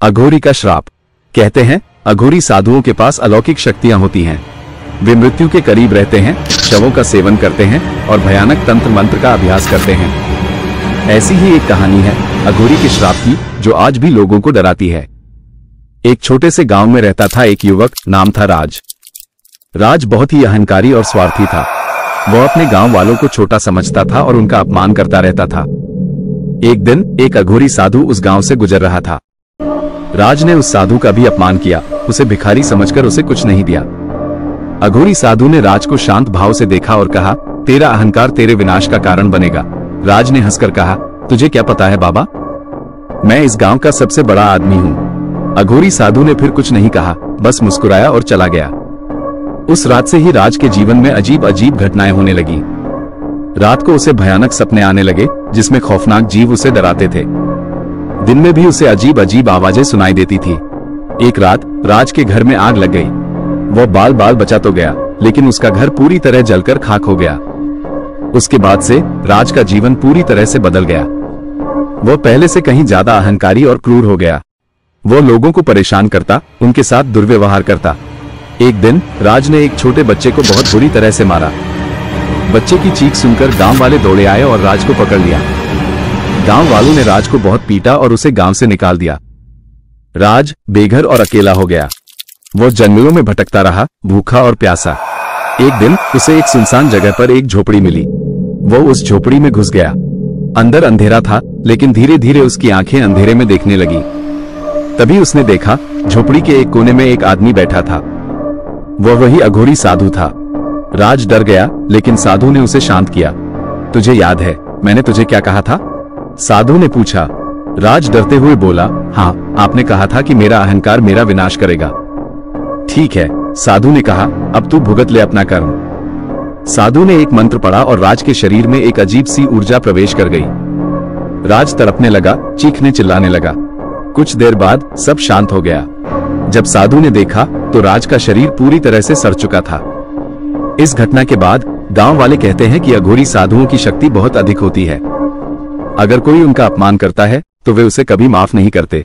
अघोरी का श्राप। कहते हैं अघोरी साधुओं के पास अलौकिक शक्तियां होती हैं। वे मृत्यु के करीब रहते हैं, शवों का सेवन करते हैं और भयानक तंत्र मंत्र का अभ्यास करते हैं। ऐसी ही एक कहानी है अघोरी के श्राप की, जो आज भी लोगों को डराती है। एक छोटे से गांव में रहता था एक युवक, नाम था राज। राज बहुत ही अहंकारी और स्वार्थी था। वह अपने गांव वालों को छोटा समझता था और उनका अपमान करता रहता था। एक दिन एक अघोरी साधु उस गांव से गुजर रहा था। राज ने उस साधु का भी अपमान किया, उसे भिखारी समझकर उसे कुछ नहीं दिया। अघोरी साधु ने राज को शांत भाव से देखा और कहा, तेरा अहंकार तेरे विनाश का कारण बनेगा। राज ने हंसकर कहा, तुझे क्या पता है बाबा, मैं इस गांव का सबसे बड़ा आदमी हूं। अघोरी साधु ने फिर कुछ नहीं कहा, बस मुस्कुराया और चला गया। उस रात से ही राज के जीवन में अजीब अजीब घटनाएं होने लगी। रात को उसे भयानक सपने आने लगे, जिसमें खौफनाक जीव उसे डराते थे। दिन में भी उसे अजीब अजीब आवाजें सुनाई देती थी। एक रात राज के घर में आग लग गई। वह बाल बाल बचा तो गया, लेकिन उसका घर पूरी तरह जलकर खाक हो गया। उसके बाद से राज का जीवन पूरी तरह से बदल गया। वह पहले से कहीं ज्यादा अहंकारी और क्रूर हो गया। वह लोगों को परेशान करता, उनके साथ दुर्व्यवहार करता। एक दिन राज ने एक छोटे बच्चे को बहुत बुरी तरह से मारा। बच्चे की चीख सुनकर गांव वाले दौड़े आए और राज को पकड़ लिया। गांव वालों ने राज को बहुत पीटा और उसे गांव से निकाल दिया। राज बेघर और अकेला हो गया। वो जंगलों में भटकता रहा, भूखा और प्यासा। एक दिन उसे एक सुनसान जगह पर एक झोपड़ी मिली। वो उस झोपड़ी में घुस गया। अंदर अंधेरा था, लेकिन धीरे धीरे उसकी आंखें अंधेरे में देखने लगी। तभी उसने देखा, झोपड़ी के एक कोने में एक आदमी बैठा था। वह वही अघोरी साधु था। राज डर गया, लेकिन साधु ने उसे शांत किया। तुझे याद है मैंने तुझे क्या कहा था? साधु ने पूछा। राज डरते हुए बोला, हाँ, आपने कहा था कि मेरा अहंकार मेरा विनाश करेगा। ठीक है, साधु ने कहा, अब तू भुगत ले अपना कर्म। साधु ने एक मंत्र पढ़ा और राज के शरीर में एक अजीब सी ऊर्जा प्रवेश कर गई। राज तड़पने लगा, चीखने चिल्लाने लगा। कुछ देर बाद सब शांत हो गया। जब साधु ने देखा तो राज का शरीर पूरी तरह से सड़ चुका था। इस घटना के बाद गांव वाले कहते हैं कि अघोरी साधुओं की शक्ति बहुत अधिक होती है। अगर कोई उनका अपमान करता है तो वे उसे कभी माफ नहीं करते।